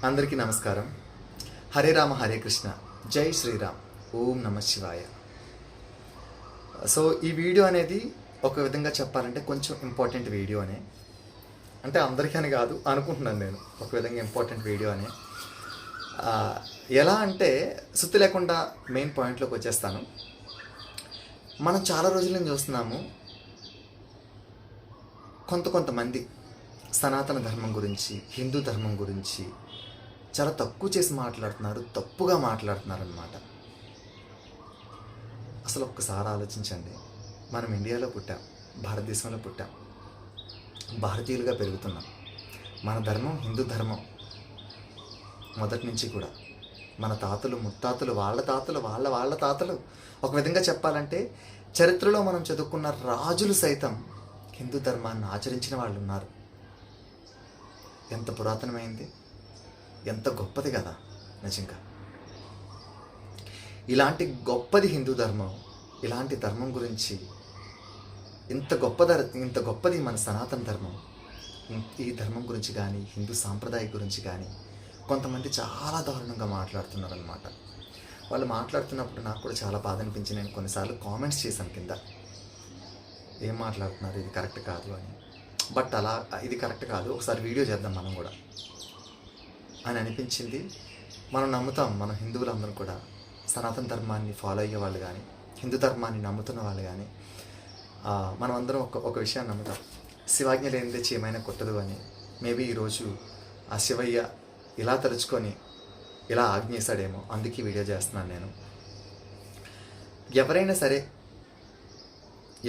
అందరికీ నమస్కారం. హరే రామ హరే కృష్ణ, జై శ్రీరామ్, ఓం నమ శివాయ. సో ఈ వీడియో అనేది ఒక విధంగా చెప్పాలంటే కొంచెం ఇంపార్టెంట్ వీడియోనే. అంటే అందరికీ అని కాదు అనుకుంటున్నాను నేను, ఒక విధంగా ఇంపార్టెంట్ వీడియోనే. ఎలా అంటే సుత్తి లేకుండా మెయిన్ పాయింట్లోకి వచ్చేస్తాను. మనం చాలా రోజుల నుంచి చూస్తున్నాము, కొంతమంది సనాతన ధర్మం గురించి, హిందూ ధర్మం గురించి చాలా తక్కువ చేసి మాట్లాడుతున్నారు, తప్పుగా మాట్లాడుతున్నారు అన్నమాట. అసలు ఒక్కసారి ఆలోచించండి. మనం ఇండియాలో పుట్టాం, భారతదేశంలో పుట్టాం, భారతీయులుగా పెరుగుతున్నాం. మన ధర్మం హిందూ ధర్మం. మొదటి నుంచి కూడా మన తాతలు ముత్తాతలు వాళ్ళ తాతలు వాళ్ళ తాతలు, ఒక విధంగా చెప్పాలంటే చరిత్రలో మనం చదువుకున్న రాజులు సైతం హిందూ ధర్మాన్ని ఆచరించిన వాళ్ళు ఉన్నారు. ఎంత పురాతనమైంది, ఎంత గొప్పది కదా నిజంగా. ఇలాంటి గొప్పది హిందూ ధర్మం. ఇలాంటి ధర్మం గురించి ఇంత గొప్పది మన సనాతన ధర్మం. ఈ ధర్మం గురించి కానీ, హిందూ సాంప్రదాయం గురించి కానీ కొంతమంది చాలా దారుణంగా మాట్లాడుతున్నారు అన్నమాట. వాళ్ళు మాట్లాడుతున్నప్పుడు నాకు కూడా చాలా బాధ అనిపించి నేను కొన్నిసార్లు కామెంట్స్ చేశాను కింద, ఏం మాట్లాడుతున్నారు, ఇది కరెక్ట్ కాదు అని. బట్ అలా ఇది కరెక్ట్ కాదు, ఒకసారి వీడియో చేద్దాం మనం కూడా అని అనిపించింది. మనం నమ్ముతాం, మన హిందువులందరూ కూడా సనాతన ధర్మాన్ని ఫాలో అయ్యే వాళ్ళు కానీ, హిందూ ధర్మాన్ని నమ్ముతున్న వాళ్ళు కానీ మనం అందరం ఒక విషయాన్ని నమ్ముతాం, శివాజ్ఞ లేనిదే చీమైనా కొట్టదు అని. మేబీ ఈరోజు ఆ శివయ్య ఇలా తలుచుకొని ఇలా ఆజ్ఞేశాడేమో, అందుకే వీడియో చేస్తున్నాను నేను. ఎవరైనా సరే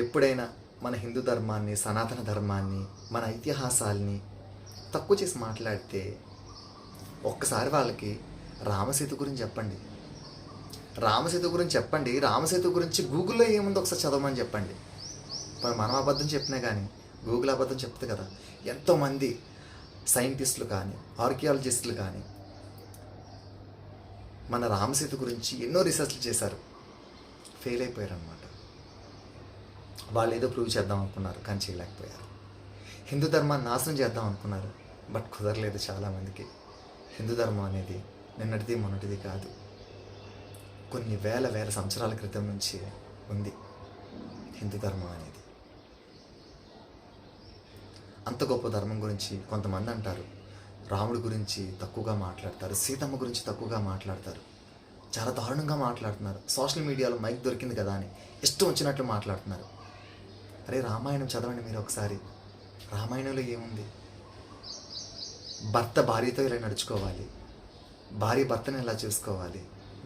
ఎప్పుడైనా మన హిందూ ధర్మాన్ని, సనాతన ధర్మాన్ని, మన ఇతిహాసాల్ని తక్కువ చేసి మాట్లాడితే ఒక్కసారి వాళ్ళకి రామసేతు గురించి చెప్పండి. రామసేతు గురించి గూగుల్లో ఏముందో ఒకసారి చదవమని చెప్పండి. మనం అబద్ధం చెప్పినా కానీ గూగుల్ అబద్ధం చెప్తుంది కదా. ఎంతోమంది సైంటిస్టులు కానీ, ఆర్కియాలజిస్టులు కానీ మన రామసేతు గురించి ఎన్నో రీసెర్చ్లు చేశారు, ఫెయిల్ అయిపోయారు అనమాట. వాళ్ళు ఏదో ప్రూవ్ చేద్దాం అనుకున్నారు కానీ చేయలేకపోయారు. హిందూ ధర్మాన్ని నాశనం చేద్దాం అనుకున్నారు, బట్ కుదరలేదు చాలామందికి. హిందూ ధర్మం అనేది నిన్నటిది మొన్నటిది కాదు, కొన్ని వేల సంవత్సరాల క్రితం నుంచి ఉంది హిందూ ధర్మం అనేది. అంత గొప్ప ధర్మం గురించి కొంతమంది అంటారు, రాముడి గురించి తక్కువగా మాట్లాడతారు, సీతమ్మ గురించి తక్కువగా మాట్లాడతారు, చాలా దారుణంగా మాట్లాడుతున్నారు. సోషల్ మీడియాలో మైక్ దొరికింది కదా అని ఇష్టం వచ్చినట్లు మాట్లాడుతున్నారు. అరే రామాయణం చదవండి మీరు ఒకసారి. రామాయణంలో ఏముంది? భర్త భార్యతో ఇలా నడుచుకోవాలి, భార్య భర్తను ఎలా చూసుకోవాలి,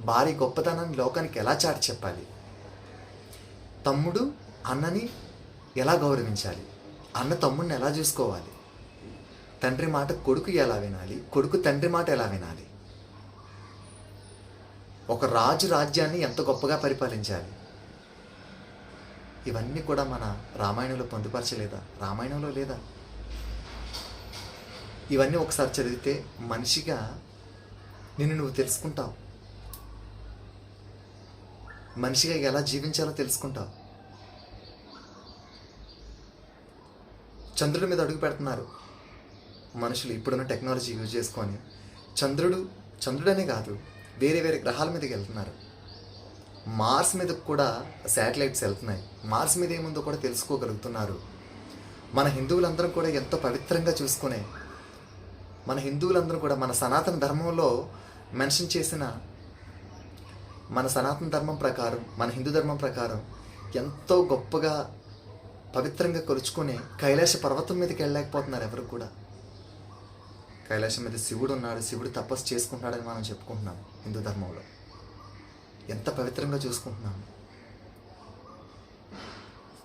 భార్య గొప్పతనాన్ని లోకానికి ఎలా చాటి చెప్పాలి, తమ్ముడు అన్నని ఎలా గౌరవించాలి, అన్న తమ్ముడిని ఎలా చూసుకోవాలి, తండ్రి మాట కొడుకు ఎలా వినాలి, కొడుకు తండ్రి మాట ఎలా వినాలి, ఒక రాజు రాజ్యాన్ని ఎంత గొప్పగా పరిపాలించాలి, ఇవన్నీ కూడా మన రామాయణంలో పొందుపరచలేదా? రామాయణంలో లేదా? ఇవన్నీ ఒకసారి చదివితే మనిషిగా నిన్ను నువ్వు తెలుసుకుంటావు, మనిషిగా ఎలా జీవించాలో తెలుసుకుంటావు. చంద్రుడి మీద అడుగు పెడుతున్నారు మనుషులు ఇప్పుడున్న టెక్నాలజీ యూజ్ చేసుకొని. చంద్రుడనే కాదు, వేరే గ్రహాల మీదకి వెళ్తున్నారు. మార్స్ మీద కూడా శాటిలైట్స్ వెళ్తున్నాయి. మార్స్ మీద ఏముందో కూడా తెలుసుకోగలుగుతున్నారు. మన హిందువులందరం కూడా ఎంతో పవిత్రంగా చూసుకునే, మన హిందువులందరూ కూడా మన సనాతన ధర్మంలో మెన్షన్ చేసిన, మన సనాతన ధర్మం ప్రకారం, మన హిందూ ధర్మం ప్రకారం ఎంతో గొప్పగా పవిత్రంగా కొలుచుకునే కైలాస పర్వతం మీదకి వెళ్ళలేకపోతున్నారు ఎవరు కూడా. కైలాసం మీద శివుడు ఉన్నాడు, శివుడు తపస్సు చేసుకుంటున్నాడని మనం చెప్పుకుంటున్నాం హిందూ ధర్మంలో. ఎంత పవిత్రంగా చూసుకుంటున్నాము.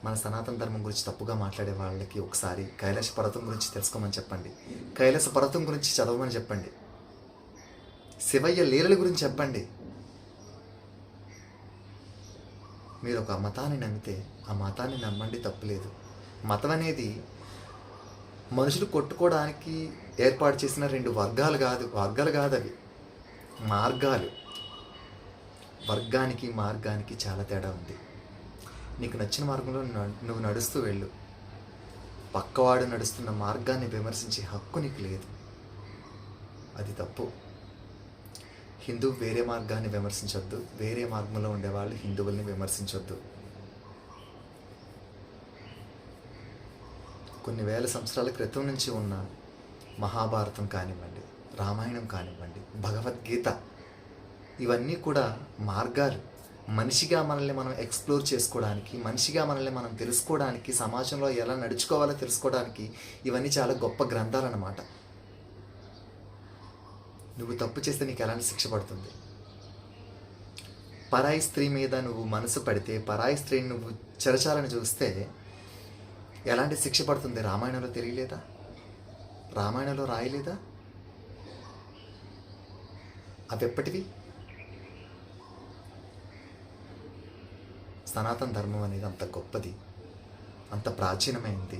మన సనాతన ధర్మం గురించి తప్పుగా మాట్లాడే వాళ్ళకి ఒకసారి కైలాస పర్వతం గురించి తెలుసుకోమని చెప్పండి, కైలాస పర్వతం గురించి చదవమని చెప్పండి, శివయ్య లీలల గురించి చెప్పండి. మీరు ఒక మతాన్ని నమ్మితే ఆ మతాన్ని నమ్మండి, తప్పులేదు. మతం అనేది మనుషులు కొట్టుకోవడానికి ఏర్పాటు చేసిన రెండు వర్గాలు కాదు అవి మార్గాలు. వర్గానికి మార్గానికి చాలా తేడా ఉంది. నీకు నచ్చిన మార్గంలో నువ్వు నడుస్తూ వెళ్ళు, పక్కవాడు నడుస్తున్న మార్గాన్ని విమర్శించే హక్కు నీకు లేదు. అది తప్పు. హిందూ వేరే మార్గాన్ని విమర్శించొద్దు, వేరే మార్గంలో ఉండేవాళ్ళు హిందువుల్ని విమర్శించొద్దు. కొన్ని వేల సంవత్సరాల క్రితం నుంచి ఉన్న మహాభారతం కానివ్వండి, రామాయణం కానివ్వండి, భగవద్గీత, ఇవన్నీ కూడా మార్గాలు. మనిషిగా మనల్ని మనం ఎక్స్ప్లోర్ చేసుకోవడానికి, మనిషిగా మనల్ని మనం తెలుసుకోవడానికి, సమాజంలో ఎలా నడుచుకోవాలో తెలుసుకోవడానికి ఇవన్నీ చాలా గొప్ప గ్రంథాలు అన్నమాట. నువ్వు తప్పు చేస్తే నీకు ఎలాంటి శిక్ష పడుతుంది? పరాయి స్త్రీ మీద నువ్వు మనసు పడితే, పరాయి స్త్రీని నువ్వు చెరచాలని చూస్తే ఎలాంటి శిక్ష పడుతుంది? రామాయణంలో తెలియలేదా? రామాయణంలో రాయలేదా? అవి ఎప్పటివి? సనాతన ధర్మం అనేది అంత గొప్పది, అంత ప్రాచీనమైనది.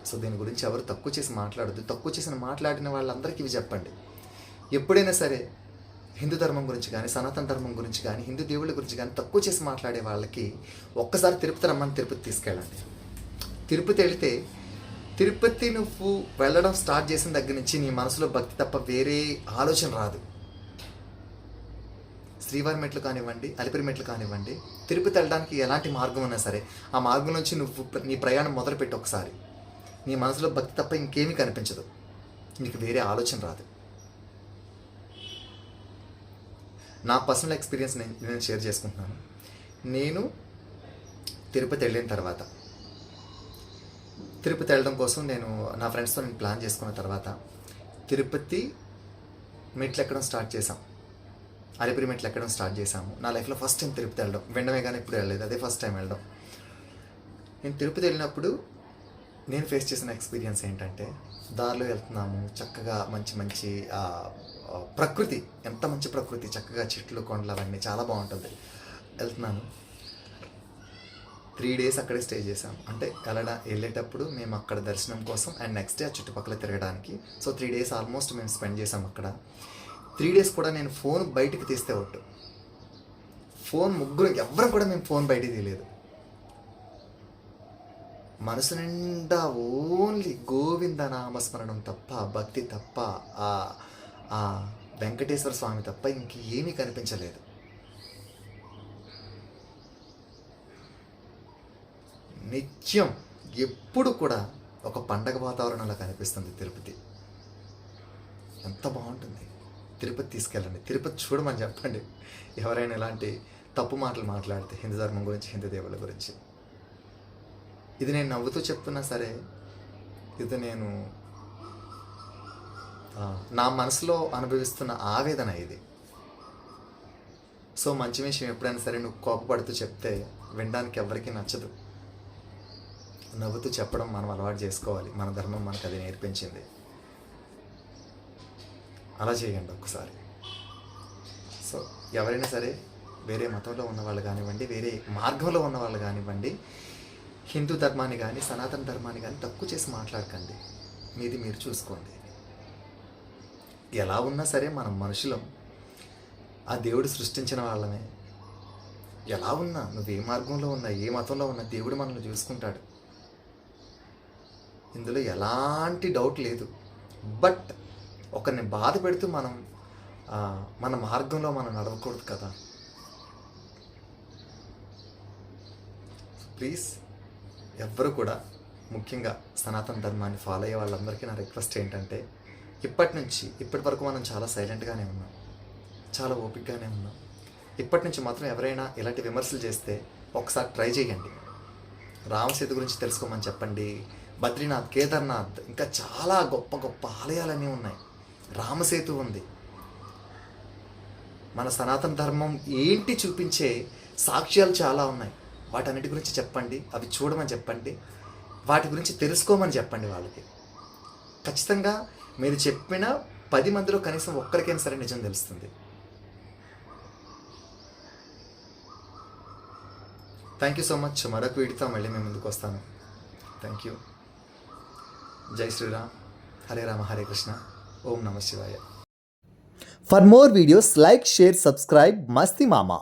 సో దీని గురించి ఎవరు తక్కువ చేసి మాట్లాడద్దు. తక్కువ చేసిన మాట్లాడిన వాళ్ళందరికీ ఇవి చెప్పండి. ఎప్పుడైనా సరే హిందూ ధర్మం గురించి కానీ, సనాతన ధర్మం గురించి కానీ, హిందూ దేవుళ్ళ గురించి కానీ తక్కువ చేసి మాట్లాడే వాళ్ళకి ఒక్కసారి తిరుపతి రమ్మని తిరుపతి తీసుకెళ్ళండి. తిరుపతి వెళితే, తిరుపతి నువ్వు వెళ్ళడం స్టార్ట్ చేసిన దగ్గర నుంచి నీ మనసులో భక్తి తప్ప వేరే ఆలోచన రాదు. శ్రీవారి మెట్లు కానివ్వండి, అలిపిరి మెట్లు కానివ్వండి, తిరుపతి వెళ్ళడానికి ఎలాంటి మార్గం ఉన్నా సరే ఆ మార్గం నుంచి నువ్వు నీ ప్రయాణం మొదలుపెట్టి ఒకసారి, నీ మనసులో భక్తి తప్ప ఇంకేమీ కనిపించదు, నీకు వేరే ఆలోచన రాదు. నా పర్సనల్ ఎక్స్పీరియన్స్ నేను షేర్ చేసుకుంటున్నాను. నేను తిరుపతి వెళ్ళిన తర్వాత, తిరుపతి వెళ్ళడం కోసం నేను నా ఫ్రెండ్స్తో ప్లాన్ చేసుకున్న తర్వాత తిరుపతి మెట్లు ఎక్కడం స్టార్ట్ చేసాం, అలిపిరి మెట్లు ఎక్కడం స్టార్ట్ చేసాము. నా లైఫ్లో ఫస్ట్ టైం తిరుపతి వెళ్ళడం, వినడమే కానీ ఇప్పుడు వెళ్ళలేదు, అదే ఫస్ట్ టైం వెళ్ళడం. నేను తిరుపతి వెళ్ళినప్పుడు నేను ఫేస్ చేసిన ఎక్స్పీరియన్స్ ఏంటంటే, దారిలో వెళ్తున్నాము, చక్కగా మంచి ప్రకృతి, ఎంత మంచి ప్రకృతి, చక్కగా చెట్లు, కొండలు అవన్నీ చాలా బాగుంటుంది. వెళ్తున్నాను. 3 days అక్కడే స్టే చేసాం. అంటే వెళ్ళేటప్పుడు మేము అక్కడ దర్శనం కోసం అండ్ నెక్స్ట్ డే ఆ చుట్టుపక్కల తిరగడానికి. సో 3 days ఆల్మోస్ట్ మేము స్పెండ్ చేసాం అక్కడ. 3 days కూడా నేను ఫోన్ బయటికి తీస్తే ఒట్టు, ఫోన్ ఎవ్వరం కూడా మేము ఫోన్ బయటికి తీయలేదు. మనసు నిండా ఓన్లీ గోవింద నామస్మరణం తప్ప, భక్తి తప్ప, ఆ వెంకటేశ్వర స్వామి తప్ప ఇంకేమీ కనిపించలేదు. నిత్యం ఎప్పుడు కూడా ఒక పండగ వాతావరణంలో కనిపిస్తుంది తిరుపతి. ఎంత బాగుంటుంది! తిరుపతి తీసుకెళ్ళండి, తిరుపతి చూడమని చెప్పండి ఎవరైనా ఇలాంటి తప్పు మాటలు మాట్లాడితే హిందూ ధర్మం గురించి, హిందూ దేవుళ్ళ గురించి. ఇది నేను నవ్వుతూ చెప్తున్నా సరే, ఇది నేను నా మనసులో అనుభవిస్తున్న ఆవేదన ఇది. సో మంచి విషయం ఎప్పుడైనా సరే నువ్వు కోపపడుతూ చెప్తే వినడానికి ఎవరికీ నచ్చదు. నవ్వుతూ చెప్పడం మనం అలవాటు చేసుకోవాలి, మన ధర్మం మనకు అది నేర్పించింది. అలా చేయండి ఒక్కసారి. సో ఎవరైనా సరే వేరే మతంలో ఉన్నవాళ్ళు కానివ్వండి, వేరే మార్గంలో ఉన్నవాళ్ళు కానివ్వండి, హిందూ ధర్మాన్ని కానీ, సనాతన ధర్మాన్ని కానీ తక్కువ చేసి మాట్లాడకండి. మీది మీరు చూసుకోండి. ఎలా ఉన్నా సరే మనం మనుషులం, ఆ దేవుడు సృష్టించిన వాళ్ళమే. ఎలా ఉన్నా, నువ్వు ఏ మార్గంలో ఉన్నా, ఏ మతంలో ఉన్నా, దేవుడు మనల్ని చూసుకుంటాడు. ఇందులో ఎలాంటి డౌట్ లేదు. బట్ ఒకరిని బాధ పెడుతూ మన మార్గంలో మనం నడవకూడదు కదా. ప్లీజ్ ఎవ్వరు కూడా, ముఖ్యంగా సనాతన ధర్మాన్ని ఫాలో అయ్యే వాళ్ళందరికీ నా రిక్వెస్ట్ ఏంటంటే, ఇప్పటి వరకు మనం చాలా సైలెంట్గానే ఉన్నాం, చాలా ఓపికగానే ఉన్నాం. ఇప్పటి నుంచి మాత్రం ఎవరైనా ఇలాంటి విమర్శలు చేస్తే ఒకసారి ట్రై చేయండి. రామసేతు గురించి తెలుసుకోమని చెప్పండి. బద్రీనాథ్, కేదార్నాథ్, ఇంకా చాలా గొప్ప గొప్ప ఆలయాలన్నీ ఉన్నాయి. రామసేతు ఉంది. మన సనాతన ధర్మం ఏంటి చూపించే సాక్ష్యాలు చాలా ఉన్నాయి. వాటన్నిటి గురించి చెప్పండి, అవి చూడమని చెప్పండి, వాటి గురించి తెలుసుకోమని చెప్పండి వాళ్ళకి. ఖచ్చితంగా మీరు చెప్పిన 10 మందిలో కనీసం ఒక్కరికైనా సరే నిజం తెలుస్తుంది. Thank you so much. మరొక వీడియోతో మళ్ళీ మేము ముందుకు వస్తాను. Thank you. జై శ్రీరామ్. హరే రామ, హరే కృష్ణ. ఓం నమ శివాయ. For more videos, like, share, subscribe Masti Mama.